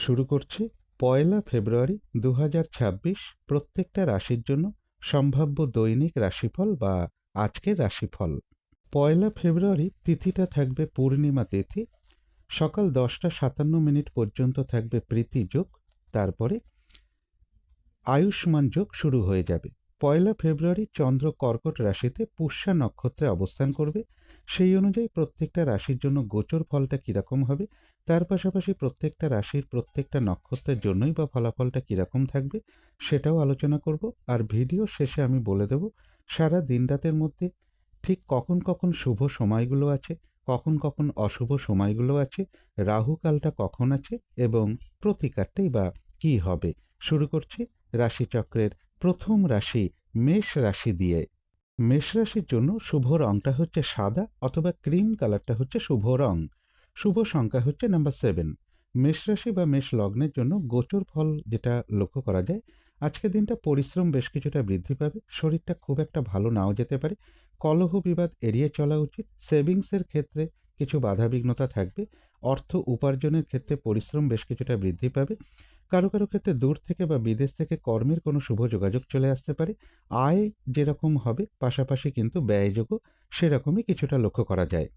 শুরু করছি ১লা ফেব্রুয়ারি ২০২৬ প্রত্যেকটা রাশির জন্য সম্ভাব্য দৈনিক রাশিফল বা আজকের রাশিফল। ১লা ফেব্রুয়ারি তিথিটা থাকবে পূর্ণিমা তিথি। সকাল ১০টা ৫৭ পর্যন্ত থাকবে প্রীতি যোগ, তারপরে আয়ুষ্মান যোগ শুরু হয়ে যাবে। ১লা ফেব্রুয়ারি চন্দ্র কর্কট রাশিতে পুষ্যা নক্ষত্রে অবস্থান করবে। সেই অনুযায়ী প্রত্যেকটা রাশির জন্য গোচর ফলটা কীরকম হবে, তার পাশাপাশি প্রত্যেকটা রাশির প্রত্যেকটা নক্ষত্রের জন্যই বা ফলাফলটা কীরকম থাকবে সেটাও আলোচনা করব। আর ভিডিও শেষে আমি বলে দেব সারা দিন রাতের মধ্যে ঠিক কখন কখন শুভ সময়গুলো আছে, কখন কখন অশুভ সময়গুলো আছে, রাহুকালটা কখন আছে এবং প্রতিকারটাই বা কী হবে। শুরু করছি রাশিচক্রের প্রথম রাশি মেষ রাশি দিয়ে। মেষ রাশির জন্য শুভ রংটা হচ্ছে সাদা অথবা ক্রিম কালারটা হচ্ছে শুভ রং। শুভ সংখ্যা হচ্ছে নাম্বার 7। মেষ রাশি বা মেষ লগ্নের জন্য গোচর ফল যেটা লক্ষ্য করা যায়, আজকের দিনটা পরিশ্রম বেশ কিছুটা বৃদ্ধি পাবে। শরীরটা খুব একটা ভালো নাও যেতে পারে। কলহ বিবাদ এড়িয়ে চলা উচিত। সেভিংসের ক্ষেত্রে কিছু বাধাবিঘ্নতা থাকবে। অর্থ উপার্জনের ক্ষেত্রে পরিশ্রম বেশ কিছুটা বৃদ্ধি পাবে। কারো কারো ক্ষেত্রে দূর থেকে বা বিদেশ থেকে কর্মের কোনো শুভ যোগাযোগ চলে আসতে পারে। আয় যেরকম হবে পাশাপাশি কিন্তু ব্যয়যোগও সেরকমই কিছুটা লক্ষ্য করা যায়।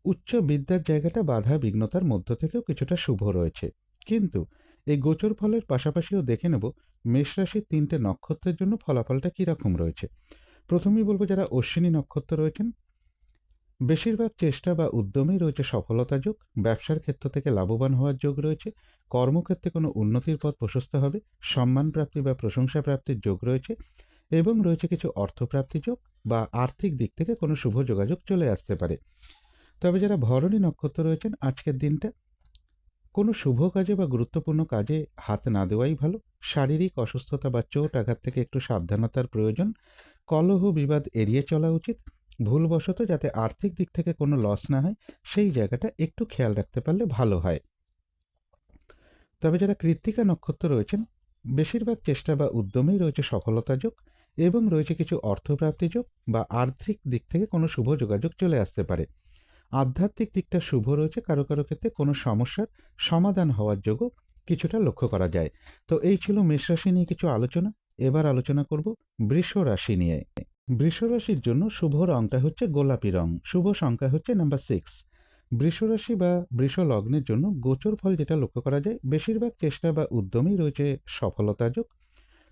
উচ্চ বিদ্যার জায়গাটা বাধা বিঘ্নতার মধ্য থেকেও কিছুটা শুভ রয়েছে। কিন্তু এই গোচর ফলের পাশাপাশিও দেখে নেব মেষ রাশির ৩টে নক্ষত্রের জন্য ফলাফলটা কীরকম রয়েছে। প্রথমেই বলবো যারা অশ্বিনী নক্ষত্র রয়েছেন, বেশিরভাগ চেষ্টা বা উদ্যমেই রয়েছে সফলতা যোগ। ব্যবসার ক্ষেত্র থেকে লাভবান হওয়ার যোগ রয়েছে। কর্মক্ষেত্রে কোনো উন্নতির পথ প্রশস্ত হবে। সম্মান প্রাপ্তি বা প্রশংসা প্রাপ্তির যোগ রয়েছে এবং রয়েছে কিছু অর্থপ্রাপ্তি যোগ বা আর্থিক দিক থেকে কোনো শুভ যোগাযোগ চলে আসতে পারে। তবে যারা ভরণী নক্ষত্র রয়েছেন, আজকের দিনটা কোনো শুভ কাজে বা গুরুত্বপূর্ণ কাজে হাত না দেওয়াই ভালো। শারীরিক অসুস্থতা বা চোট আঘাত থেকে একটু সাবধানতার প্রয়োজন। কলহ বিবাদ এড়িয়ে চলা উচিত। ভুলবশত যাতে আর্থিক দিক থেকে কোনো লস না হয় সেই জায়গাটা একটু খেয়াল রাখতে পারলে ভালো হয়। তবে যারা কৃত্তিকা নক্ষত্র রয়েছেন, বেশিরভাগ চেষ্টা বা উদ্যমেই রয়েছে সফলতা যোগ এবং রয়েছে কিছু অর্থপ্রাপ্তি যোগ বা আর্থিক দিক থেকে কোনো শুভ যোগাযোগ চলে আসতে পারে। আধ্যাত্মিক দিকটা শুভ রয়েছে। কারো কারো ক্ষেত্রে কোনো সমস্যার সমাধান হওয়ার যোগও কিছুটা লক্ষ্য করা যায়। তো এই ছিল মেষ রাশি নিয়ে কিছু আলোচনা। এবার আলোচনা করব বৃষ রাশি নিয়ে। বৃষ রাশির জন্য শুভ রংটা হচ্ছে গোলাপি রং। শুভ সংখ্যা হচ্ছে নাম্বার 6। বৃষ রাশি বা বৃষ লগ্নের জন্য গোচর ফল যেটা লক্ষ্য করা যায়, বেশিরভাগ চেষ্টা বা উদ্যমেই রয়েছে সফলতা যোগ।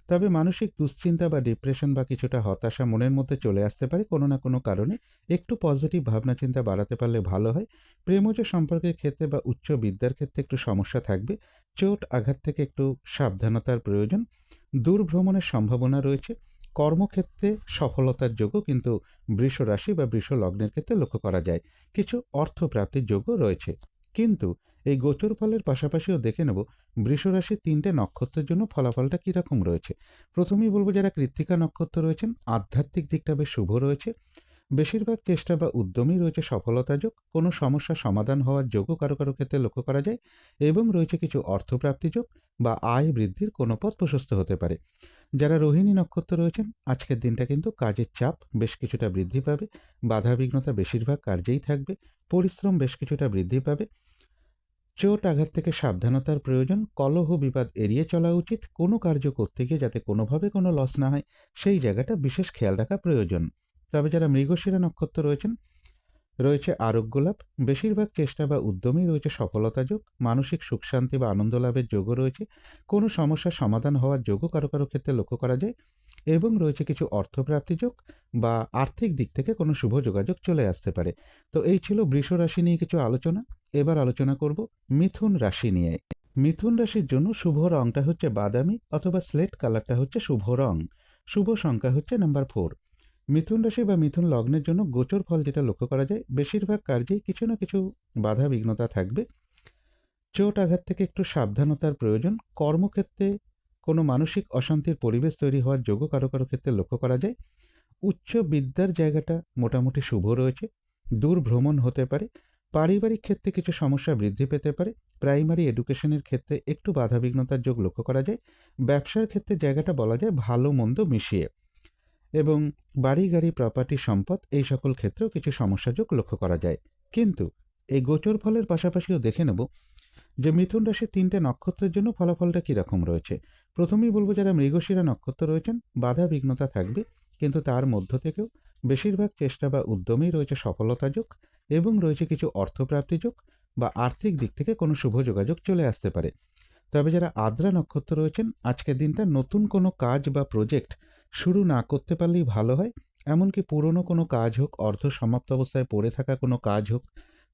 তবে মানসিক দুশ্চিন্তা বা ডিপ্রেশন বা কিছুটা হতাশা মনের মধ্যে চলে আসতে পারে কোনো না কোনো কারণে। একটু পজিটিভ ভাবনা চিন্তা বাড়াতে পারলে ভালো হয়। প্রেমজ সম্পর্কের ক্ষেত্রে বা উচ্চ বিদ্যার ক্ষেত্রে একটু সমস্যা থাকবে। চোট আঘাত থেকে একটু সাবধানতার প্রয়োজন। দূর ভ্রমণের সম্ভাবনা রয়েছে। কর্মক্ষেত্রে সফলতার যোগও কিন্তু বৃষ রাশি বা বৃষ লগ্নের ক্ষেত্রে লক্ষ্য করা যায়। কিছু অর্থপ্রাপ্তির যোগও রয়েছে। কিন্তু এই গোচর ফলের পাশাপাশিও দেখে নেব বৃষ রাশির ৩টে নক্ষত্রের জন্য ফলাফলটা কীরকম রয়েছে। প্রথমেই বলবো যারা কৃত্তিকা নক্ষত্র রয়েছেন, আধ্যাত্মিক দিকটা বেশ শুভ রয়েছে। বেশিরভাগ চেষ্টা বা উদ্যমেই রয়েছে সফলতা যোগ। কোনো সমস্যা সমাধান হওয়ার যোগও কারো কারো ক্ষেত্রে লক্ষ্য করা যায় এবং রয়েছে কিছু অর্থপ্রাপ্তি যোগ বা আয় বৃদ্ধির কোনো পথ প্রশস্ত হতে পারে। যারা রোহিণী নক্ষত্র রয়েছেন, আজকের দিনটা কিন্তু কাজের চাপ বেশ কিছুটা বৃদ্ধি পাবে। বাধাবিঘ্নতা বেশিরভাগ কার্যেই থাকবে। পরিশ্রম বেশ কিছুটা বৃদ্ধি পাবে। চোট আঘাত থেকে সাবধানতার প্রয়োজন। কলহ বিবাদ এড়িয়ে চলা উচিত। কোনো কার্য করতে গিয়ে যাতে কোনোভাবে কোনো লস না হয় সেই জায়গাটা বিশেষ খেয়াল রাখা প্রয়োজন। তবে যারা মৃগশিরা নক্ষত্র রয়েছেন, রয়েছে আরোগ্য লাভ। বেশিরভাগ চেষ্টা বা উদ্যমেই রয়েছে সফলতা যোগ। মানসিক সুখ শান্তি বা আনন্দ লাভের যোগও রয়েছে। কোনো সমস্যার সমাধান হওয়ার যোগও কারো কারো ক্ষেত্রে লক্ষ্য করা যায় এবং রয়েছে কিছু অর্থপ্রাপ্তি যোগ বা আর্থিক দিক থেকে কোনো শুভ যোগাযোগ চলে আসতে পারে। তো এই ছিল বৃষ রাশি নিয়ে কিছু আলোচনা। এবার আলোচনা করব মিথুন রাশি নিয়ে। মিথুন রাশির জন্য শুভ রংটা হচ্ছে বাদামি অথবা স্লেট কালারটা হচ্ছে শুভ রং। শুভ সংখ্যা হচ্ছে নাম্বার 4। মিথুন রাশি বা মিথুন লগ্নের জন্য গোচর ফল যেটা লক্ষ্য করা যায়, বেশিরভাগ কার্যেই কিছু না কিছু বাধা বিঘ্নতা থাকবে। চোট আঘাত থেকে একটু সাবধানতার প্রয়োজন। কর্মক্ষেত্রে কোনো মানসিক অশান্তির পরিবেশ তৈরি হওয়ার যোগও কারো কারো ক্ষেত্রে লক্ষ্য করা যায়। উচ্চ বিদ্যার জায়গাটা মোটামুটি শুভ রয়েছে। দূর ভ্রমণ হতে পারে। পারিবারিক ক্ষেত্রে কিছু সমস্যা বৃদ্ধি পেতে পারে। প্রাইমারি এডুকেশনের ক্ষেত্রে একটু বাধাবিঘ্নতার যোগ লক্ষ্য করা যায়। ব্যবসার ক্ষেত্রে জায়গাটা বলা যায় ভালো মন্দ মিশিয়ে এবং বাড়ি গাড়ি প্রপার্টি সম্পদ এই সকল ক্ষেত্রেও কিছু সমস্যা যোগ লক্ষ্য করা যায়। কিন্তু এই গোচর ফলের পাশাপাশিও দেখে নেব যে মিথুন রাশির 3টে নক্ষত্রের জন্য ফলাফলটা কীরকম রয়েছে। প্রথমেই বলবো, যারা মৃগশিরা নক্ষত্র রয়েছেন বাধা বিঘ্নতা থাকবে, কিন্তু তার মধ্য থেকেও বেশিরভাগ চেষ্টা বা উদ্যমেই রয়েছে সফলতা যোগ এবং রয়েছে কিছু অর্থপ্রাপ্তি যোগ বা আর্থিক দিক থেকে কোনো শুভ যোগাযোগ চলে আসতে পারে। তবে যারা আদ্রা নক্ষত্র রয়েছেন আজকের দিনটা নতুন কোনো কাজ বা প্রজেক্ট শুরু না করতে পারলেই ভালো হয়। এমনকি পুরনো কোনো কাজ হোক, অর্ধ সমাপ্ত অবস্থায় পড়ে থাকা কোনো কাজ হোক,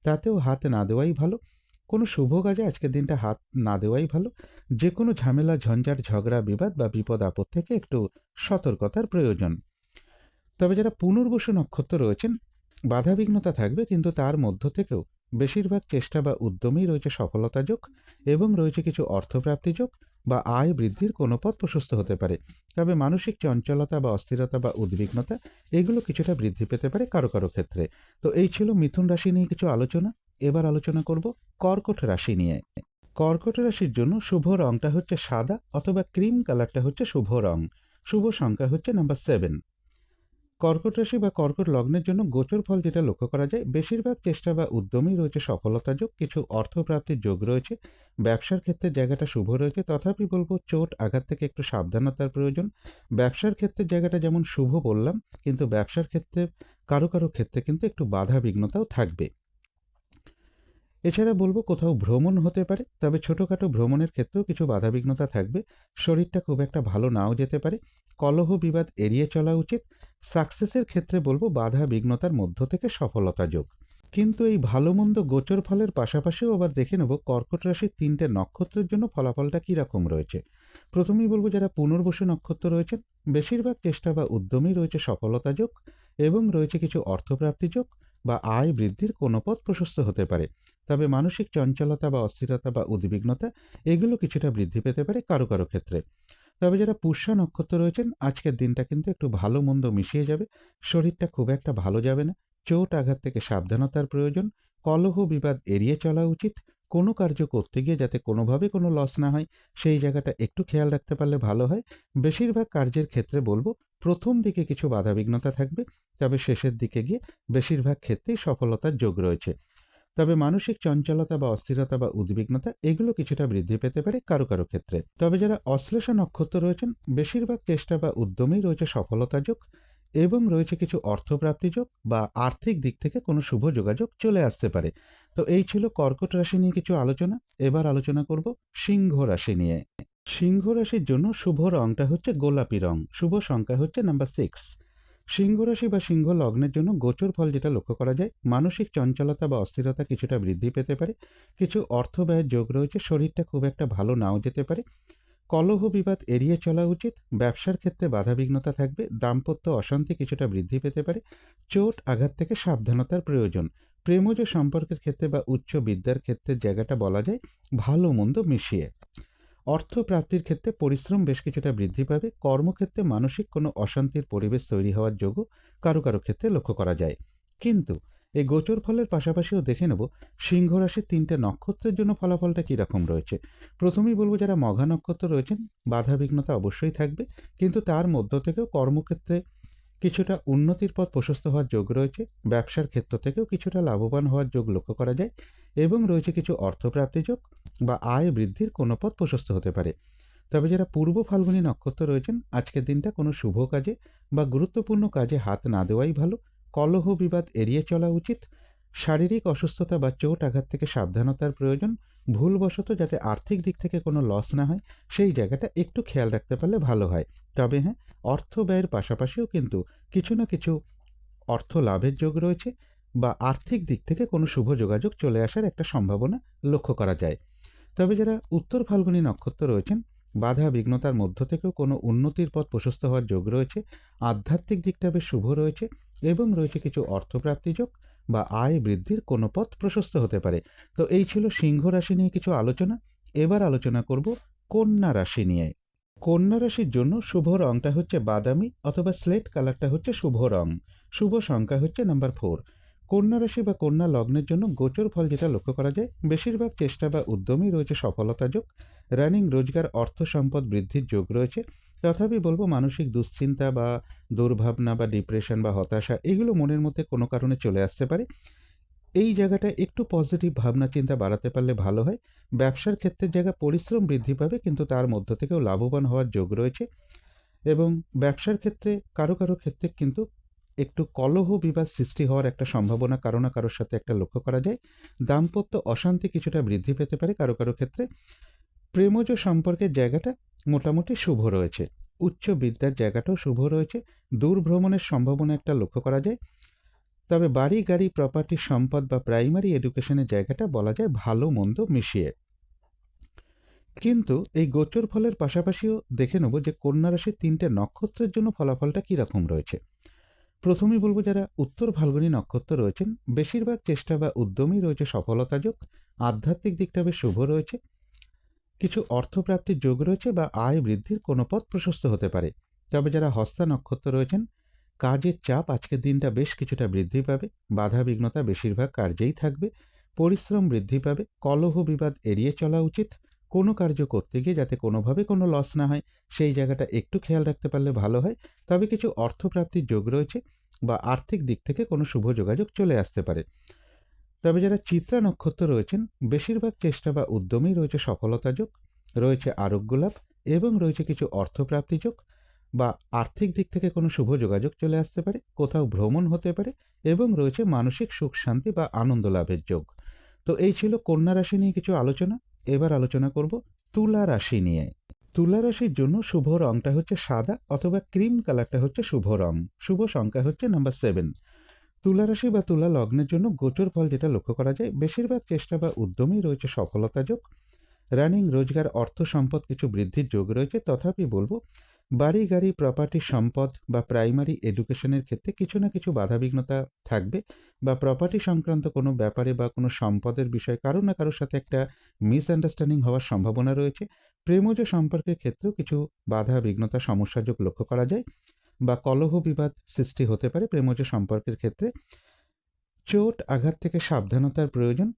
তাতেও হাত না দেওয়াই ভালো। কোনো শুভ কাজে আজকের দিনটা হাত না দেওয়াই ভালো। যে কোনো ঝামেলা, ঝঞ্ঝাট, ঝগড়া, বিবাদ বা বিপদ আপদ থেকে একটু সতর্কতার প্রয়োজন। তবে যারা পুনর্বসু নক্ষত্র রয়েছেন বাধাবিঘ্নতা থাকবে, কিন্তু তার মধ্য থেকেও বেশিরভাগ চেষ্টা বা উদ্যমেই রয়েছে সফলতা যোগ এবং রয়েছে কিছু অর্থপ্রাপ্তি যোগ বা আয় বৃদ্ধির কোনো পথ প্রশস্ত হতে পারে। তবে মানসিক চঞ্চলতা বা অস্থিরতা বা উদ্বিগ্নতা এগুলো কিছুটা বৃদ্ধি পেতে পারে কারো কারো ক্ষেত্রে। তো এই ছিল মিথুন রাশি নিয়ে কিছু আলোচনা। এবার আলোচনা করব কর্কট রাশি নিয়ে। কর্কট রাশির জন্য শুভ রংটা হচ্ছে সাদা অথবা ক্রিম কালারটা হচ্ছে শুভ রং। শুভ সংখ্যা হচ্ছে নাম্বার 7। কর্কট রাশি বা কর্কট লগ্নের জন্য গোচর ফল যেটা লক্ষ্য করা যায়, বেশিরভাগ চেষ্টা বা উদ্যমেই রয়েছে সফলতা যোগ, কিছু অর্থপ্রাপ্তির যোগ রয়েছে। ব্যবসার ক্ষেত্রে জায়গাটা শুভ রয়েছে, তথাপি বলবো চোট আঘাত থেকে একটু সাবধানতার প্রয়োজন। ব্যবসার ক্ষেত্রে জায়গাটা যেমন শুভ বললাম, কিন্তু ব্যবসার ক্ষেত্রে কারো কারো ক্ষেত্রে কিন্তু একটু বাধা বিঘ্নতাও থাকবে। এছাড়া বলবো কোথাও ভ্রমণ হতে পারে, তবে ছোটোখাটো ভ্রমণের ক্ষেত্রেও কিছু বাধাবিঘ্নতা থাকবে। শরীরটা খুব একটা ভালো নাও যেতে পারে। কলহ বিবাদ এড়িয়ে চলা উচিত। সাকসেসের ক্ষেত্রে বলবো বাধা বিঘ্নতার মধ্য থেকে সফলতা যোগ। কিন্তু এই ভালো মন্দ গোচর ফলের পাশাপাশিও আবার দেখে নেব কর্কট রাশির 3টে নক্ষত্রের জন্য ফলাফলটা কীরকম রয়েছে। প্রথমেই বলবো, যারা পুনর্বসু নক্ষত্র রয়েছেন বেশিরভাগ চেষ্টা বা উদ্যমেই রয়েছে সফলতা যোগ এবং রয়েছে কিছু অর্থপ্রাপ্তি যোগ বা আয় বৃদ্ধির কোনো পথ প্রশস্ত হতে পারে। তবে মানসিক চঞ্চলতা বা অস্থিরতা বা উদ্বিগ্নতা এগুলো কিছুটা বৃদ্ধি পেতে পারে কারো কারো ক্ষেত্রে। তবে যারা পুষ্যা নক্ষত্র রয়েছেন আজকের দিনটা কিন্তু একটু ভালো মন্দ মিশিয়ে যাবে। শরীরটা খুব একটা ভালো যাবে না। চোট আঘাত থেকে সাবধানতার প্রয়োজন। কলহ বিবাদ এড়িয়ে চলা উচিত। কোনো কার্য করতে গিয়ে যাতে কোনোভাবে কোনো লস না হয় সেই জায়গাটা একটু খেয়াল রাখতে পারলে ভালো হয়। বেশিরভাগ কার্যের ক্ষেত্রে বলবো প্রথম দিকে কিছু বাধাবিঘ্নতা থাকবে, তবে শেষের দিকে গিয়ে বেশিরভাগ ক্ষেত্রেই সফলতার যোগ রয়েছে। তবে মানসিক চঞ্চলতা বা অস্থিরতা বা উদ্বিগ্নতা এগুলো কিছুটা বৃদ্ধি পেতে পারে কারো কারো ক্ষেত্রে। তবে যারা অশ্লেষা নক্ষত্র রয়েছেন বেশিরভাগ চেষ্টা বা উদ্যমেই রয়েছে সফলতা যোগ এবং রয়েছে কিছু অর্থপ্রাপ্তি যোগ বা আর্থিক দিক থেকে কোনো শুভ যোগাযোগ চলে আসতে পারে। তো এই ছিল কর্কট রাশি নিয়ে কিছু আলোচনা। এবার আলোচনা করব সিংহ রাশি নিয়ে। সিংহ রাশির জন্য শুভ রংটা হচ্ছে গোলাপি রং। শুভ সংখ্যা হচ্ছে নাম্বার 6। সিংহ রাশি বা সিংহ লগ্নের জন্য গোচর ফল যেটা লক্ষ্য করা যায়, মানসিক চঞ্চলতা বা অস্থিরতা কিছুটা বৃদ্ধি পেতে পারে। কিছু অর্থ ব্যয়ের যোগ রয়েছে। শরীরটা খুব একটা ভালো নাও যেতে পারে। কলহ বিবাদ এড়িয়ে চলা উচিত। ব্যবসার ক্ষেত্রে বাধাবিঘ্নতা থাকবে। দাম্পত্য অশান্তি কিছুটা বৃদ্ধি পেতে পারে। চোট আঘাত থেকে সাবধানতার প্রয়োজন। প্রেমজ সম্পর্কের ক্ষেত্রে বা উচ্চ বিদ্যার ক্ষেত্রে জায়গাটা বলা যায় ভালো মন্দ মিশিয়ে। অর্থ প্রাপ্তির ক্ষেত্রে পরিশ্রম বেশ কিছুটা বৃদ্ধি পাবে। কর্মক্ষেত্রে মানসিক কোনো অশান্তির পরিবেশ তৈরি হওয়ার যোগও কারো কারো ক্ষেত্রে লক্ষ্য করা যায়। কিন্তু এই গোচর ফলের পাশাপাশিও দেখে নেব সিংহ রাশির 3টে নক্ষত্রের জন্য ফলাফলটা কীরকম রয়েছে। প্রথমেই বলবো, যারা মঘা নক্ষত্র রয়েছেন বাধাবিঘ্নতা অবশ্যই থাকবে, কিন্তু তার মধ্য থেকেও কর্মক্ষেত্রে কিছুটা উন্নতির পথ প্রশস্ত হওয়ার যোগ রয়েছে। ব্যবসার ক্ষেত্র থেকেও কিছুটা লাভবান হওয়ার যোগ লক্ষ্য করা যায় এবং রয়েছে কিছু অর্থপ্রাপ্তি যোগ বা আয় বৃদ্ধির কোনো পথ প্রশস্ত হতে পারে। তবে যারা পূর্ব ফাল্গুনী নক্ষত্র রয়েছেন আজকের দিনটা কোনো শুভ কাজে বা গুরুত্বপূর্ণ কাজে হাত না দেওয়াই ভালো। কলহ বিবাদ এড়িয়ে চলা উচিত। শারীরিক অসুস্থতা বা চোট আঘাত থেকে সাবধানতার প্রয়োজন। ভুলবশত যাতে আর্থিক দিক থেকে কোনো লস না হয় সেই জায়গাটা একটু খেয়াল রাখতে পারলে ভালো হয়। তবে হ্যাঁ, অর্থ ব্যয়ের পাশাপাশিও কিন্তু কিছু না কিছু অর্থ লাভের যোগ রয়েছে বা আর্থিক দিক থেকে কোনো শুভ যোগাযোগ চলে আসার একটা সম্ভাবনা লক্ষ্য করা যায়। তবে যারা উত্তর ফাল্গুনী নক্ষত্র রয়েছেন বাধা বিঘ্নতার মধ্য থেকেও কোনো উন্নতির পথ প্রশস্ত হওয়ার যোগ রয়েছে। আধ্যাত্মিক দিকটা বেশ শুভ রয়েছে এবং রয়েছে কিছু অর্থপ্রাপ্তি যোগ বা আয় বৃদ্ধির কোনো পথ প্রশস্ত হতে পারে। তো এই ছিল সিংহ রাশি নিয়ে কিছু আলোচনা। এবার আলোচনা করব কন্যা রাশি নিয়ে। কন্যা রাশির জন্য শুভ রংটা হচ্ছে বাদামি অথবা স্লেট কালারটা হচ্ছে শুভ রং। শুভ সংখ্যা হচ্ছে নাম্বার 4। কন্যা রাশি বা কন্যা লগ্নের জন্য গোচর ফল যেটা লক্ষ্য করা যায়, বেশিরভাগ চেষ্টা বা উদ্যমেই রয়েছে সফলতা যোগ। রানিং রোজগার অর্থ সম্পদ বৃদ্ধির যোগ রয়েছে। তথাপি বলবো মানসিক দুশ্চিন্তা বা দুর্ভাবনা বা ডিপ্রেশন বা হতাশা এগুলো মনের মধ্যে কোনো কারণে চলে আসতে পারে। এই জায়গাটা একটু পজিটিভ ভাবনা চিন্তা বাড়াতে পারলে ভালো হয়। ব্যবসার ক্ষেত্রের জায়গা পরিশ্রম বৃদ্ধি পাবে, কিন্তু তার মধ্য থেকেও লাভবান হওয়ার যোগ রয়েছে। এবং ব্যবসার ক্ষেত্রে কারো কারো ক্ষেত্রে কিন্তু একটু কলহ বিবাদ সৃষ্টি হওয়ার একটা সম্ভাবনা কারো না কারোর সাথে একটা লক্ষ্য করা যায়। দাম্পত্য অশান্তি কিছুটা বৃদ্ধি পেতে পারে কারো কারো ক্ষেত্রে। প্রেমজ সম্পর্কের জায়গাটা মোটামুটি শুভ রয়েছে। উচ্চ বিদ্যার জায়গাটাও শুভ রয়েছে। দূর ভ্রমণের সম্ভাবনা একটা লক্ষ্য করা যায়। তবে বাড়ি গাড়ি প্রপার্টি সম্পদ বা প্রাইমারি এডুকেশনের জায়গাটা বলা যায় ভালো মন্দ মিশিয়ে। কিন্তু এই গোচর ফলের পাশাপাশিও দেখে নেব যে কন্যা রাশির 3টে নক্ষত্রের জন্য ফলাফলটা কীরকম রয়েছে। প্রথমেই বলবো, যারা উত্তর ফাল্গুনী নক্ষত্র রয়েছেন বেশিরভাগ চেষ্টা বা উদ্যমই রয়েছে সফলতাযোগ। আধ্যাত্মিক দিকটা বেশ শুভ রয়েছে। কিছু অর্থপ্রাপ্তির যোগ রয়েছে বা আয় বৃদ্ধির কোনো পথ প্রশস্ত হতে পারে। তবে যারা হস্তা নক্ষত্র রয়েছেন কাজের চাপ আজকের দিনটা বেশ কিছুটা বৃদ্ধি পাবে। বাধা বিঘ্নতা বেশিরভাগ কার্যেই থাকবে। পরিশ্রম বৃদ্ধি পাবে। কলহ বিবাদ এড়িয়ে চলা উচিত। কোনো কার্য করতে গিয়ে যাতে কোনোভাবে কোনো লস না হয় সেই জায়গাটা একটু খেয়াল রাখতে পারলে ভালো হয়। তবে কিছু অর্থপ্রাপ্তির যোগ রয়েছে বা আর্থিক দিক থেকে কোনো শুভ যোগাযোগ চলে আসতে পারে। তবে যারা চিত্রা নক্ষত্র রয়েছেন বেশিরভাগ চেষ্টা বা উদ্যমেই রয়েছে সফলতা যোগ, রয়েছে আরোগ্য লাভ এবং রয়েছে কিছু অর্থপ্রাপ্তি যোগ বা আর্থিক দিক থেকে কোনো শুভ যোগাযোগ চলে আসতে পারে। কোথাও ভ্রমণ হতে পারে এবং রয়েছে মানসিক সুখ শান্তি বা আনন্দ লাভের যোগ। তো এই ছিল কন্যা রাশি নিয়ে কিছু আলোচনা। এবার আলোচনা করব তুলা রাশি নিয়ে। তুলা রাশির জন্য শুভ রংটা হচ্ছে সাদা অথবা ক্রিম কালারটা হচ্ছে শুভ রং। শুভ সংখ্যা হচ্ছে নাম্বার 7। তুলা রাশি বা তুলা লগ্নের জন্য গোচর ফল যেটা লক্ষ্য করা যায় বেশিরভাগ চেষ্টা বা উদ্যমেই রয়েছে সফলতা যোগ। রানিং রোজগার অর্থ সম্পদ কিছু বৃদ্ধির যোগ রয়েছে। তথাপি বলবো বাড়ি গাড়ি প্রপার্টি সম্পদ বা প্রাইমারি এডুকেশনের ক্ষেত্রে কিছু না কিছু বাধাবিঘ্নতা থাকবে বা প্রপার্টি সংক্রান্ত কোনো ব্যাপারে বা কোনো সম্পদের বিষয়ে কারো না কারোর সাথে একটা মিসআন্ডারস্ট্যান্ডিং হওয়ার সম্ভাবনা রয়েছে। প্রেমজ সম্পর্কের ক্ষেত্রেও কিছু বাধা বিঘ্নতা সমস্যা যোগ লক্ষ্য করা যায় বা কলহ বিবাদ সৃষ্টি হতে পারে প্রেমজ সম্পর্কের ক্ষেত্রে। চোট আঘাত থেকে সাবধানতার প্রয়োজন।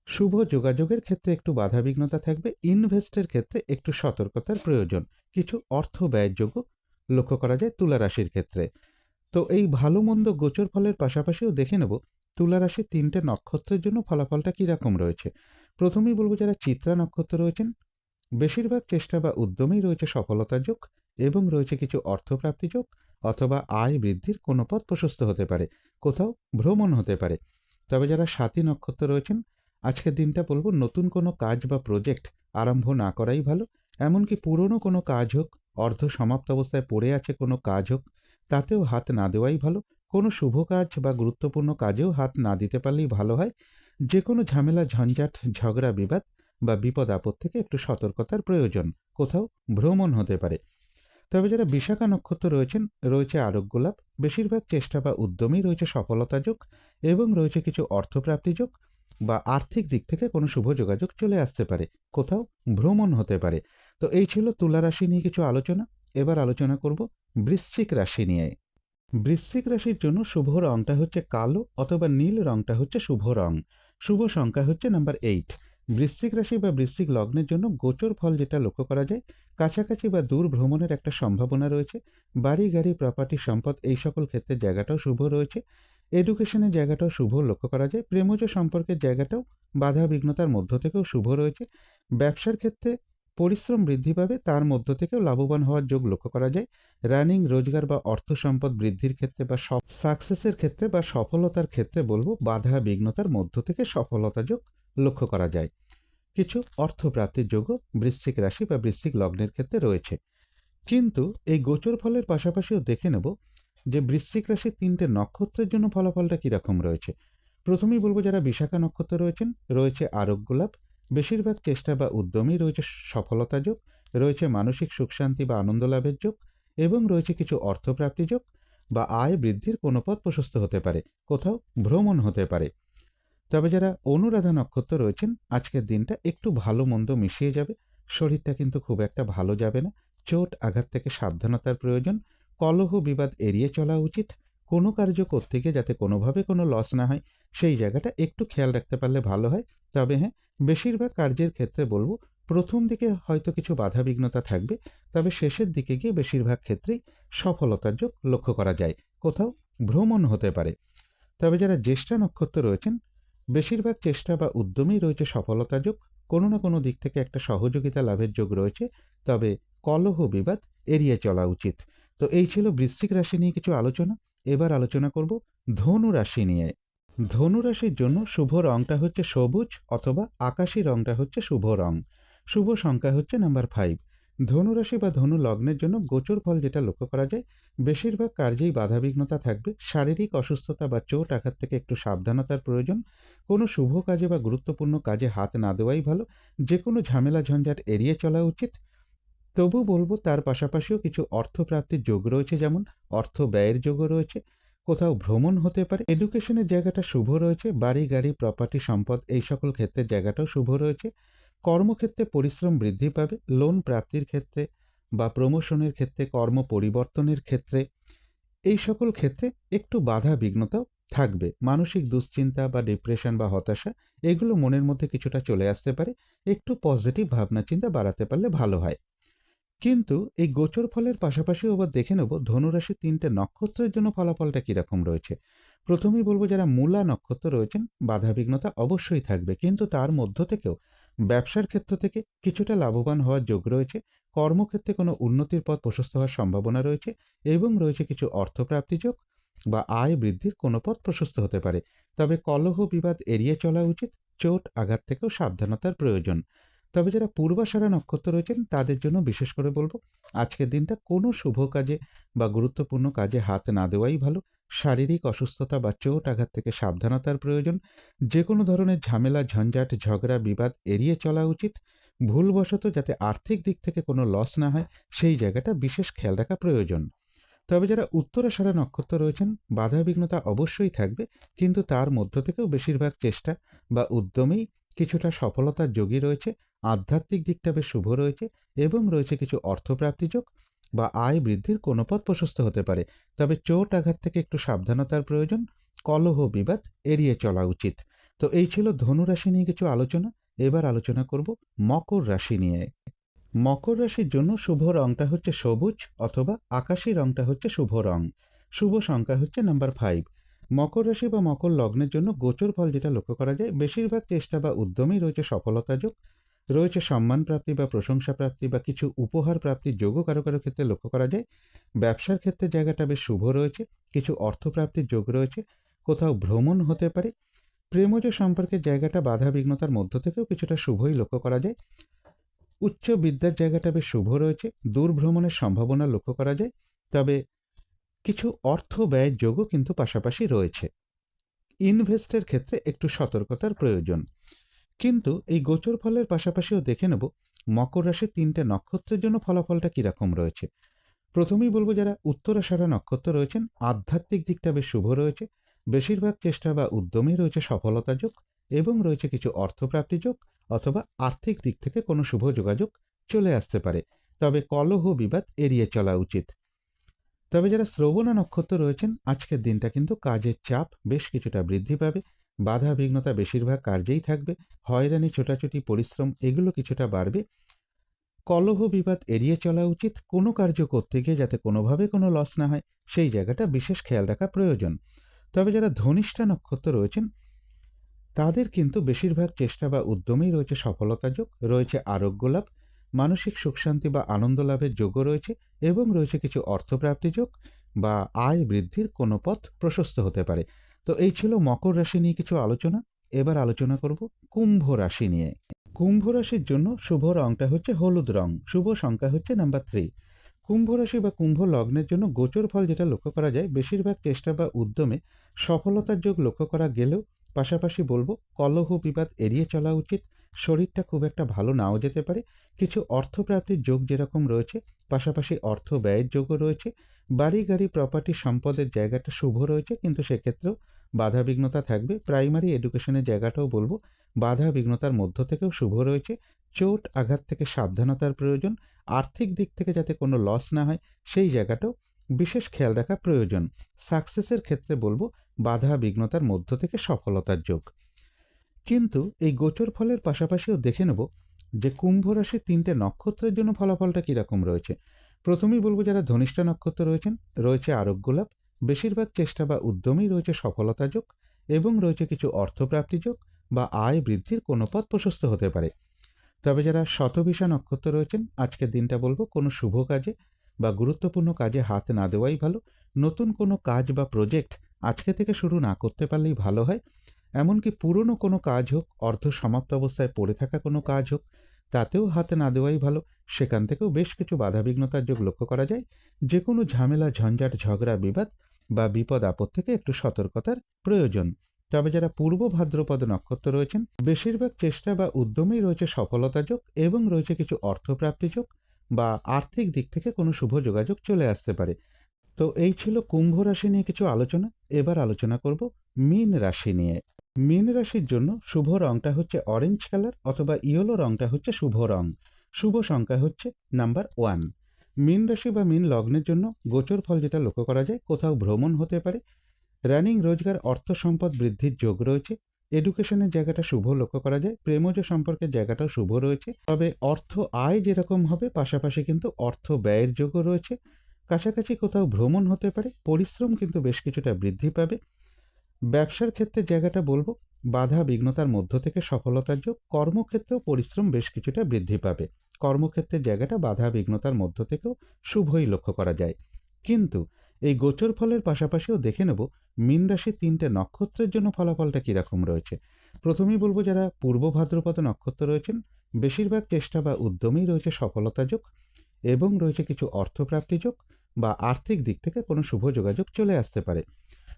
শুভ যোগাযোগের ক্ষেত্রে একটু বাধাবিঘ্নতা থাকবে। ইনভেস্টের ক্ষেত্রে একটু সতর্কতার প্রয়োজন। কিছু অর্থ ব্যয়যোগ্য লক্ষ্য করা যায় তুলা রাশির ক্ষেত্রে। তো এই ভালো মন্দ গোচর ফলের পাশাপাশিও দেখে নেব তুলা রাশির 3টে নক্ষত্রের জন্য ফলাফলটা কীরকম রয়েছে। প্রথমেই বলবো, যারা চিত্রা নক্ষত্র রয়েছেন বেশিরভাগ চেষ্টা বা উদ্যমেই রয়েছে সফলতা যোগ এবং রয়েছে কিছু অর্থপ্রাপ্তি যোগ অথবা আয় বৃদ্ধির কোনো পথ প্রশস্ত হতে পারে। কোথাও ভ্রমণ হতে পারে। তবে যারা স্বাতী নক্ষত্র রয়েছেন আজকের দিনটা বলবো নতুন কোনো কাজ বা প্রজেক্ট আরম্ভ না করাই ভালো। এমনকি পুরনো কোনো কাজ হোক, অর্ধ সমাপ্ত অবস্থায় পড়ে আছে কোনো কাজ হোক, তাতেও হাত না দেওয়াই ভালো। কোনো শুভ কাজ বা গুরুত্বপূর্ণ কাজেও হাত না দিতে পারলেই ভালো হয়। যে কোনো ঝামেলা ঝঞ্ঝাট ঝগড়া বিবাদ বা বিপদ আপদ থেকে একটু সতর্কতার প্রয়োজন। কোথাও ভ্রমণ হতে পারে। তবে যারা বিশাখা নক্ষত্র রয়েছেন রয়েছে আরোগ্য লাভ। বেশিরভাগ চেষ্টা বা উদ্যমেই রয়েছে সফলতা যোগ এবং রয়েছে কিছু অর্থপ্রাপ্তি যোগ বা আর্থিক দিক থেকে কোনো শুভ যোগাযোগ চলে আসতে পারে। কোথাও ভ্রমণ হতে পারে। তো এই ছিল তুলা রাশি নিয়ে কিছু আলোচনা। এবার আলোচনা করব বৃশ্চিক রাশি নিয়ে। বৃশ্চিক রাশির জন্য শুভ রংটা হচ্ছে কালো অথবা নীল রংটা হচ্ছে শুভ রং। শুভ সংখ্যা হচ্ছে নাম্বার 8। বৃশ্চিক রাশি বা বৃশ্চিক লগ্নের জন্য গোচর ফল যেটা লক্ষ্য করা যায় কাছাকাছি বা দূর ভ্রমণের একটা সম্ভাবনা রয়েছে। বাড়ি গাড়ি প্রপার্টি সম্পদ এই সকল ক্ষেত্রের জায়গাটাও শুভ রয়েছে। এডুকেশনের জায়গাটাও শুভ লক্ষ্য করা যায়। প্রেমজ সম্পর্কের জায়গাটাও বাধা বিঘ্নতার মধ্য থেকেও শুভ রয়েছে। ব্যবসার ক্ষেত্রে পরিশ্রম বৃদ্ধি পাবে, তার মধ্য থেকেও লাভবান হওয়ার যোগ লক্ষ্য করা যায়। রানিং রোজগার বা অর্থ সম্পদ বৃদ্ধির ক্ষেত্রে বা সাকসেসের ক্ষেত্রে বা সফলতার ক্ষেত্রে বলবো বাধা বিঘ্নতার মধ্য থেকে সফলতা যোগ লক্ষ্য করা যায়। কিছু অর্থপ্রাপ্তির যোগও বৃশ্চিক রাশি বা বৃশ্চিক লগ্নের ক্ষেত্রে রয়েছে। কিন্তু এই গোচর ফলের পাশাপাশিও দেখে নেব যে বৃশ্চিক রাশির 3টে নক্ষত্রের জন্য ফলাফলটা কীরকম রয়েছে। প্রথমেই বলবো, যারা বিশাখা নক্ষত্র রয়েছেন রয়েছে আরোগ্য লাভ। বেশিরভাগ চেষ্টা বা উদ্যমেই রয়েছে সফলতা যোগ, রয়েছে মানসিক সুখ শান্তি বা আনন্দ লাভের যোগ এবং রয়েছে কিছু অর্থপ্রাপ্তি যোগ বা আয় বৃদ্ধির কোনো পথ প্রশস্ত হতে পারে। কোথাও ভ্রমণ হতে পারে। তবে যারা অনুরাধা নক্ষত্র রয়েছেন আজকের দিনটা একটু ভালো মন্দ মিশিয়ে যাবে। শরীরটা কিন্তু খুব একটা ভালো যাবে না। চোট আঘাত থেকে সাবধানতার প্রয়োজন। কলহ বিবাদ এড়িয়ে চলা উচিত। কোনো কার্য করতে গিয়ে যাতে কোনোভাবে কোনো লস না হয় সেই জায়গাটা একটু খেয়াল রাখতে পারলে ভালো হয়। তবে হ্যাঁ, বেশিরভাগ কার্যের ক্ষেত্রে বলবো প্রথম দিকে হয়তো কিছু বাধাবিঘ্নতা থাকবে, তবে শেষের দিকে গিয়ে বেশিরভাগ ক্ষেত্রেই সফলতার যোগ লক্ষ্য করা যায়। কোথাও ভ্রমণ হতে পারে। তবে যারা জ্যেষ্ঠা নক্ষত্র রয়েছেন বেশিরভাগ চেষ্টা বা উদ্যমেই রয়েছে সফলতা যোগ, কোনো না কোনো দিক থেকে একটা সহযোগিতা লাভের যোগ রয়েছে, তবে কলহ বিবাদ এড়িয়ে চলা উচিত। তো এই ছিল বৃশ্চিক রাশি নিয়ে কিছু আলোচনা। এবার আলোচনা করব ধনু রাশি নিয়ে। ধনু রাশির জন্য শুভ রংটা হচ্ছে সবুজ অথবা আকাশী রংটা হচ্ছে শুভ রং। শুভ সংখ্যা হচ্ছে নাম্বার 5। ধনু রাশি বা ধনু লগ্নের জন্য গোচর ফল যেটা লক্ষ্য করা যায়, বেশিরভাগ কার্যেই বাধাবিঘ্নতা থাকবে। শারীরিক অসুস্থতা বা চোট আঘাত থেকে একটু সাবধানতার প্রয়োজন। কোনো শুভ কাজে বা গুরুত্বপূর্ণ কাজে হাত না দেওয়াই ভালো। যে কোনো ঝামেলা ঝঞ্ঝাট এড়িয়ে চলা উচিত। তবু বলবো তার পাশাপাশিও কিছু অর্থপ্রাপ্তির যোগ রয়েছে, যেমন অর্থ ব্যয়ের যোগও রয়েছে। কোথাও ভ্রমণ হতে পারে। এডুকেশনের জায়গাটা শুভ রয়েছে। বাড়ি গাড়ি প্রপার্টি সম্পদ এই সকল ক্ষেত্রের জায়গাটাও শুভ রয়েছে। কর্মক্ষেত্রে পরিশ্রম বৃদ্ধি পাবে। লোন প্রাপ্তির ক্ষেত্রে বা প্রমোশনের ক্ষেত্রে, কর্ম পরিবর্তনের ক্ষেত্রে, এই সকল ক্ষেত্রে একটু বাধা বিঘ্নতাও থাকবে। মানসিক দুশ্চিন্তা বা ডিপ্রেশন বা হতাশা এগুলো মনের মধ্যে কিছুটা চলে আসতে পারে। একটু পজিটিভ ভাবনা চিন্তা বাড়াতে পারলে ভালো হয়। কিন্তু এই গোচর ফলের পাশাপাশিও আবার দেখে নেব ধনুরাশির 3টে নক্ষত্রের জন্য ফলাফলটা কীরকম রয়েছে। প্রথমেই বলবো যারা মূলা নক্ষত্র রয়েছেন বাধাবিঘ্নতা অবশ্যই থাকবে, কিন্তু তার মধ্য থেকেও ব্যবসার ক্ষেত্র থেকে কিছুটা লাভবান হওয়ার যোগ রয়েছে। কর্মক্ষেত্রে কোনো উন্নতির পথ প্রশস্ত হওয়ার সম্ভাবনা রয়েছে এবং রয়েছে কিছু অর্থপ্রাপ্তি যোগ বা আয় বৃদ্ধির কোনো পথ প্রশস্ত হতে পারে। তবে কলহ বিবাদ এড়িয়ে চলা উচিত। চোট আঘাত থেকেও সাবধানতার প্রয়োজন। তবে যারা পূর্বাষাঢ়া নক্ষত্র রয়েছেন তাদের জন্য বিশেষ করে বলবো আজকের দিনটা কোনো শুভ কাজে বা গুরুত্বপূর্ণ কাজে হাত না দেওয়াই ভালো। শারীরিক অসুস্থতা বা চোট আঘাত থেকে সাবধানতার প্রয়োজন। যে কোনো ধরনের ঝামেলা ঝঞ্ঝাট ঝগড়া বিবাদ এড়িয়ে চলা উচিত। ভুলবশত যাতে আর্থিক দিক থেকে কোনো লস না হয় সেই জায়গাটা বিশেষ খেয়াল রাখা প্রয়োজন। তবে যারা উত্তরাষাঢ়া নক্ষত্র রয়েছেন বাধাবিঘ্নতা অবশ্যই থাকবে, কিন্তু তার মধ্য থেকেও বেশিরভাগ চেষ্টা বা উদ্যমেই কিছুটা সফলতার যোগই রয়েছে। আধ্যাত্মিক দিকটা বেশ শুভ রয়েছে এবং রয়েছে কিছু অর্থপ্রাপ্তি যোগ বা আয় বৃদ্ধির কোনো পথ প্রশস্ত হতে পারে। তবে চোট আঘাত থেকে একটু সাবধানতার প্রয়োজন। কলহ বিবাদ এড়িয়ে চলা উচিত। তো এই ছিল ধনু রাশি নিয়ে কিছু আলোচনা। এবার আলোচনা করব মকর রাশি নিয়ে। মকর রাশির জন্য শুভ রংটা হচ্ছে সবুজ অথবা আকাশী রংটা হচ্ছে শুভ রং। শুভ সংখ্যা হচ্ছে নাম্বার 5। মকর রাশি বা মকর লগ্নের জন্য গোচর ফল যেটা লক্ষ্য করা যায়, বেশিরভাগ চেষ্টা বা উদ্যমেই রয়েছে সফলতা যোগ। রয়েছে সম্মান প্রাপ্তি বা প্রশংসা প্রাপ্তি বা কিছু উপহার প্রাপ্তির যোগও কারো কারো ক্ষেত্রে লক্ষ্য করা যায়। ব্যবসার ক্ষেত্রে জায়গাটা বেশ শুভ রয়েছে। কিছু অর্থপ্রাপ্তির যোগ রয়েছে। কোথাও ভ্রমণ হতে পারে। প্রেমজ সম্পর্কের জায়গাটা বাধা বিঘ্নতার মধ্য থেকেও কিছুটা শুভই লক্ষ্য করা যায়। উচ্চ বিদ্যার জায়গাটা বেশ শুভ রয়েছে। দূর ভ্রমণের সম্ভাবনা লক্ষ্য করা যায়। তবে কিছু অর্থ ব্যয়ের যোগও কিন্তু পাশাপাশি রয়েছে। ইনভেস্টের ক্ষেত্রে একটু সতর্কতার প্রয়োজন। কিন্তু এই গোচর ফলের পাশাপাশিও দেখে নেব মকর রাশির 3টে নক্ষত্রের জন্য ফলাফলটা কীরকম রয়েছে। প্রথমেই বলবো যারা উত্তরাষাঢ়া নক্ষত্র রয়েছেন আধ্যাত্মিক দিকটা বেশ শুভ রয়েছে। বেশিরভাগ চেষ্টা বা উদ্যমেই রয়েছে সফলতা যোগ এবং রয়েছে কিছু অর্থপ্রাপ্তি যোগ অথবা আর্থিক দিক থেকে কোনো শুভ যোগাযোগ চলে আসতে পারে। তবে কলহ বিবাদ এড়িয়ে চলা উচিত। তবে যারা শ্রবণা নক্ষত্র রয়েছেন আজকের দিনটা কিন্তু কাজের চাপ বেশ কিছুটা বৃদ্ধি পাবে। বাধা বিঘ্নতা বেশিরভাগ কার্যেই থাকবে। হয়রানি ছোটাছুটি পরিশ্রম এগুলো কিছুটা বাড়বে। কলহ বিবাদ এড়িয়ে চলা উচিত। কোনো কার্য করতে গিয়ে যাতে কোনোভাবে কোনো লস না হয় সেই জায়গাটা বিশেষ খেয়াল রাখা প্রয়োজন। তবে যারা ধনিষ্ঠা নক্ষত্র রয়েছেন তাদের কিন্তু বেশিরভাগ চেষ্টা বা উদ্যমেই রয়েছে সফলতা যোগ। রয়েছে আরোগ্য লাভ, মানসিক সুখ শান্তি বা আনন্দ লাভের যোগও রয়েছে এবং রয়েছে কিছু অর্থপ্রাপ্তি যোগ বা আয় বৃদ্ধির কোনো পথ প্রশস্ত হতে পারে। তো এই ছিল মকর রাশি নিয়ে কিছু আলোচনা। এবার আলোচনা করব কুম্ভ রাশি নিয়ে। কুম্ভ রাশির জন্য শুভ রংটা হচ্ছে হলুদ রং। শুভ সংখ্যা হচ্ছে নাম্বার 3। কুম্ভ রাশি বা কুম্ভ লগ্নের জন্য গোচর ফল যেটা লক্ষ্য করা যায়, বেশিরভাগ চেষ্টা বা উদ্যমে সফলতার যোগ লক্ষ্য করা গেলেও পাশাপাশি বলবো কলহ বিবাদ এড়িয়ে চলা উচিত। শরীরটা খুব একটা ভালো নাও যেতে পারে। কিছু অর্থপ্রাপ্তির যোগ যেরকম রয়েছে, পাশাপাশি অর্থ ব্যয়ের যোগও রয়েছে। বাড়ি গাড়ি প্রপার্টি সম্পদের জায়গাটা শুভ রয়েছে, কিন্তু সেক্ষেত্রেও বাধা বিঘ্নতা থাকবে। প্রাইমারি এডুকেশনের জায়গাটাও বলবো বাধা বিঘ্নতার মধ্য থেকেও শুভ রয়েছে। চোট আঘাত থেকে সাবধানতার প্রয়োজন। আর্থিক দিক থেকে যাতে কোনো লস না হয় সেই জায়গাটাও বিশেষ খেয়াল রাখা প্রয়োজন। সাকসেসের ক্ষেত্রে বলবো বাধা বিঘ্নতার মধ্য থেকে সফলতার যোগ। কিন্তু এই গোচর ফলের পাশাপাশিও দেখে নেব যে কুম্ভ রাশির 3টে নক্ষত্রের জন্য ফলাফলটা কীরকম রয়েছে। প্রথমেই বলবো যারা ধনিষ্ঠা নক্ষত্র রয়েছেন রয়েছে আরোগ্য লাভ, বেশিরভাগ চেষ্টা বা উদ্যমেই রয়েছে সফলতা যোগ এবং রয়েছে কিছু অর্থপ্রাপ্তি যোগ বা আয় বৃদ্ধির কোনো পথ প্রশস্ত হতে পারে। তবে যারা শতভিষা নক্ষত্র রয়েছেন, আজকের দিনটা বলবো কোনো শুভ কাজে বা গুরুত্বপূর্ণ কাজে হাত না দেওয়াই ভালো। নতুন কোনো কাজ বা প্রজেক্ট আজকে থেকে শুরু না করতে পারলেই ভালো হয়। এমনকি পুরনো কোনো কাজ হোক, অর্ধ সমাপ্ত অবস্থায় পড়ে থাকা কোনো কাজ হোক, তাতেও হাত না দেওয়াই ভালো। সেখান থেকেও বেশ কিছু বাধাবিঘ্নতার যোগ লক্ষ্য করা যায়। যে কোনো ঝামেলা, ঝঞ্ঝাট, ঝগড়া, বিবাদ বা বিপদ আপদ থেকে একটু সতর্কতার প্রয়োজন। তবে যারা পূর্ব ভাদ্রপদ নক্ষত্র রয়েছেন, বেশিরভাগ চেষ্টা বা উদ্যমেই রয়েছে সফলতা যোগ এবং রয়েছে কিছু অর্থপ্রাপ্তি যোগ বা আর্থিক দিক থেকে কোনো শুভ যোগাযোগ চলে আসতে পারে। তো এই ছিল কুম্ভ রাশি নিয়ে কিছু আলোচনা। এবার আলোচনা করব মীন রাশি নিয়ে। মীন রাশির জন্য শুভ রংটা হচ্ছে অরেঞ্জ কালার অথবা ইয়েলো রংটা হচ্ছে শুভ রং। শুভ সংখ্যা হচ্ছে নাম্বার 1। মীন রাশি বা মীন লগ্নের জন্য গোচর ফল যেটা লক্ষ্য করা যায়, কোথাও ভ্রমণ হতে পারে, রানিং রোজগার, অর্থ সম্পদ বৃদ্ধির যোগ রয়েছে, এডুকেশনের জায়গাটা শুভ লক্ষ্য করা যায়, প্রেমজ সম্পর্কের জায়গাটাও শুভ রয়েছে। তবে অর্থ আয় যেরকম হবে, পাশাপাশি কিন্তু অর্থ ব্যয়ের যোগও রয়েছে। কাছাকাছি কোথাও ভ্রমণ হতে পারে, পরিশ্রম কিন্তু বেশ কিছুটা বৃদ্ধি পাবে। ব্যবসার ক্ষেত্রে জায়গাটা বলবো বাধা বিঘ্নতার মধ্য থেকে সফলতার যোগ, কর্মক্ষেত্রেও পরিশ্রম বেশ কিছুটা বৃদ্ধি পাবে। কর্মক্ষেত্রের জায়গাটা বাধা বিঘ্নতার মধ্য থেকেও শুভই লক্ষ্য করা যায়। কিন্তু এই গোচর ফলের পাশাপাশিও দেখে নেব মীন রাশির 3টে নক্ষত্রের জন্য ফলাফলটা কীরকম রয়েছে। প্রথমেই বলবো যারা পূর্ব ভাদ্রপদ নক্ষত্র রয়েছেন, বেশিরভাগ চেষ্টা বা উদ্যমেই রয়েছে সফলতা যোগ এবং রয়েছে কিছু অর্থপ্রাপ্তি যোগ বা আর্থিক দিক থেকে কোনো শুভ যোগাযোগ চলে আসতে পারে।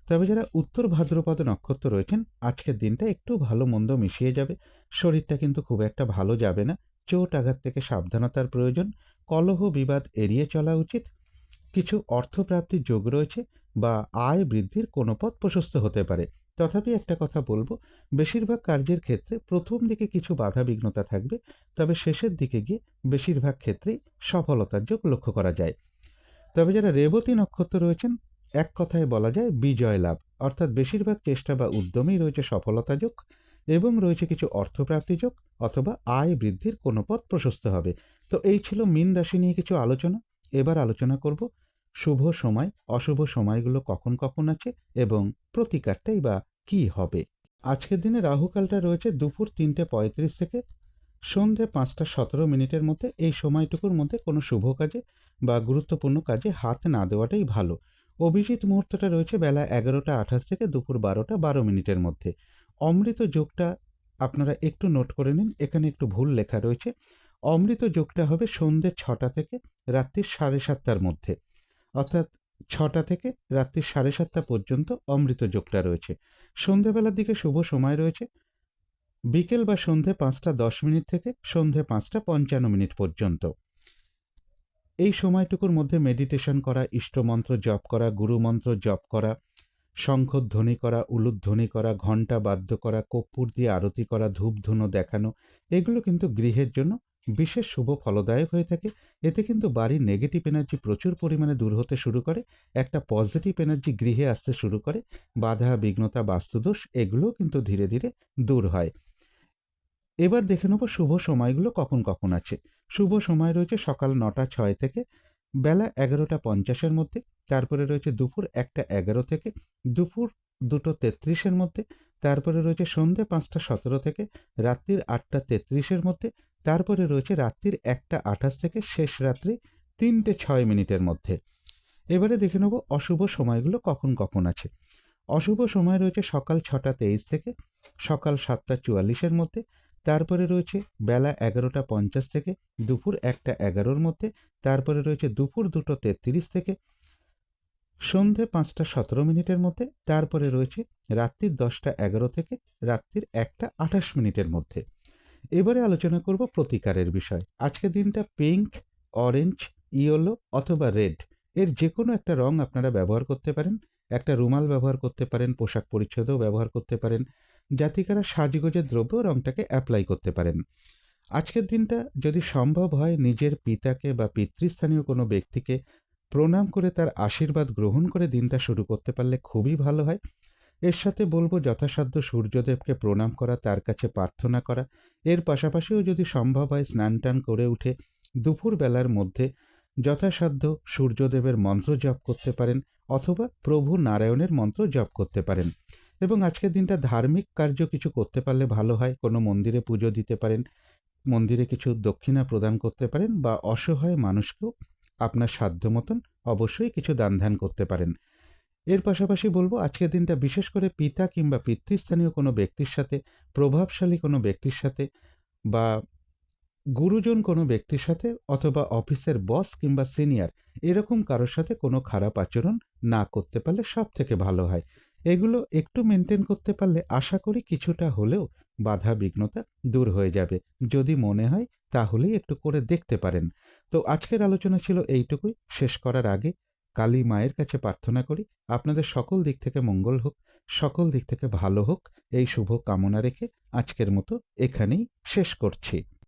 তবে যারা উত্তর ভাদ্রপদ নক্ষত্র রয়েছেন, আজকের দিনটা একটু ভালো মন্দ মিশিয়ে যাবে। শরীরটা কিন্তু খুব একটা ভালো যাবে না। চোট আঘাত থেকে সাবধানতার প্রয়োজন। কলহ বিবাদ এড়িয়ে চলা উচিত। কিছু অর্থপ্রাপ্তির যোগ রয়েছে বা আয় বৃদ্ধির কোনো পথ প্রশস্ত হতে পারে। তথাপি একটা কথা বলবো, বেশিরভাগ কার্যের ক্ষেত্রে প্রথম দিকে কিছু বাধা বিঘ্নতা থাকবে, তবে শেষের দিকে গিয়ে বেশিরভাগ ক্ষেত্রেই সফলতার যোগ লক্ষ্য করা যায়। তবে যারা রেবতী নক্ষত্র রয়েছেন, এক কথায় বলা যায় বিজয় লাভ, অর্থাৎ বেশিরভাগ চেষ্টা বা উদ্যমেই রয়েছে সফলতা যোগ এবং রয়েছে কিছু অর্থপ্রাপ্তি যোগ অথবা আয় বৃদ্ধির কোনো পথ প্রশস্ত হবে। তো এই ছিল মীন রাশি নিয়ে কিছু আলোচনা। এবার আলোচনা করব শুভ সময়, অশুভ সময়গুলো কখন কখন আছে এবং প্রতিকারটাই বা কী হবে। আজকের দিনে রাহুকালটা রয়েছে দুপুর 3:35 থেকে সন্ধে 5:17 মধ্যে। এই সময়টুকুর মধ্যে কোনো শুভ কাজে বা গুরুত্বপূর্ণ কাজে হাত না দেওয়াটাই ভালো। অভিজিৎ মুহূর্তটা রয়েছে বেলা 11:28 থেকে দুপুর 12:12 মধ্যে। অমৃত যোগটা আপনারা একটু নোট করে নিন, এখানে একটু ভুল লেখা রয়েছে। অমৃত যোগটা হবে সন্ধে 6টা থেকে রাত্রি 7:30 মধ্যে, অর্থাৎ 6টা থেকে রাত্রি 7:30 পর্যন্ত অমৃত যোগটা রয়েছে। সন্ধেবেলার দিকে শুভ সময় রয়েছে বিকেল বা সন্ধে 5:10 থেকে সন্ধে 5:55 পর্যন্ত। এই সময়টুকুর মধ্যে মেডিটেশন করা, ইষ্টমন্ত্র জপ করা, গুরুমন্ত্র জপ করা, শঙ্খধ্বনি করা, উলুধ্বনি করা, ঘণ্টা বাদ্য করা, কর্পূর দিয়ে আরতি করা, ধূপধুনো দেখানো, এগুলো কিন্তু গৃহের জন্য বিশেষ শুভ ফলদায়ক হয়ে থাকে। এতে কিন্তু বাড়ির নেগেটিভ এনার্জি প্রচুর পরিমাণে দূর হতে শুরু করে, একটা পজিটিভ এনার্জি গৃহে আসতে শুরু করে, বাধা বিঘ্নতা বাস্তুদোষ এগুলোও কিন্তু ধীরে ধীরে দূর হয়। এবার দেখে নেব শুভ সময়গুলো কখন কখন আছে। শুভ সময় রয়েছে সকাল 9:06 থেকে বেলা 11:50 মধ্যে, তারপরে রয়েছে দুপুর 1:11 থেকে দুপুর 2:33 মধ্যে, তারপরে রয়েছে সন্ধে 5:17 থেকে রাত্রির 8:33 মধ্যে, তারপরে রয়েছে রাত্রির 1:28 থেকে শেষ রাত্রি 3:06 মধ্যে। এবারে দেখে নেব অশুভ সময়গুলো কখন কখন আছে। অশুভ সময় রয়েছে সকাল 6:23 থেকে সকাল 7:44 মধ্যে, তারপরে রয়েছে বেলা 11:50 থেকে দুপুর 1:11 মধ্যে, তারপরে রয়েছে দুপুর 2:33 থেকে সন্ধে 5:17 মধ্যে, তারপরে রয়েছে রাত্রির 10:11 থেকে রাত্রির 1:28 মধ্যে। এবারে আলোচনা করব প্রতিকারের বিষয়। আজকের দিনটা পিঙ্ক, অরেঞ্জ, ইয়েলো অথবা রেড এর যে কোনো একটা রং আপনারা ব্যবহার করতে পারেন। একটা রুমাল ব্যবহার করতে পারেন, পোশাক পরিচ্ছদেও ব্যবহার করতে পারেন। জাতিকারা সাজগোজের দ্রব্য রংটাকে অ্যাপ্লাই করতে পারেন। আজকের দিনটা যদি সম্ভব হয় নিজের পিতাকে বা পিতৃস্থানীয় কোনো ব্যক্তিকে প্রণাম করে তার আশীর্বাদ গ্রহণ করে দিনটা শুরু করতে পারলে খুবই ভালো হয়। এর সাথে বলবো যথাসাধ্য সূর্যদেবকে প্রণাম করা, তার কাছে প্রার্থনা করা। এর পাশাপাশিও যদি সম্ভব হয় স্নান টান করে উঠে দুপুর বেলার মধ্যে যথাসাধ্য সূর্যদেবের মন্ত্র জপ করতে পারেন, অথবা প্রভু নারায়ণের মন্ত্র জপ করতে পারেন। এবং আজকের দিনটা ধার্মিক কার্য কিছু করতে পারলে ভালো হয়। কোনো মন্দিরে পুজো দিতে পারেন, মন্দিরে কিছু দক্ষিণা প্রদান করতে পারেন, বা অসহায় মানুষকেও আপনার সাধ্য মতন অবশ্যই কিছু দান ধ্যান করতে পারেন। এর পাশাপাশি বলবো, আজকের দিনটা বিশেষ করে পিতা কিংবা পিতৃস্থানীয় কোনো ব্যক্তির সাথে, প্রভাবশালী কোনো ব্যক্তির সাথে, বা গুরুজন কোনো ব্যক্তির সাথে, অথবা অফিসের বস কিংবা সিনিয়র এরকম কারোর সাথে কোনো খারাপ আচরণ না করতে পারলে সব থেকে ভালো হয়। এগুলো একটু মেনটেন করতে পারলে আশা করি কিছুটা হলেও বাধা বিঘ্নতা দূর হয়ে যাবে। যদি মনে হয় তাহলেই একটু করে দেখতে পারেন। তো আজকের আলোচনা ছিল এইটুকুই। শেষ করার আগে কালী মায়ের কাছে প্রার্থনা করি আপনাদের সকল দিক থেকে মঙ্গল হোক, সকল দিক থেকে ভালো হোক, এই শুভ কামনা রেখে আজকের মতো এখানেই শেষ করছি।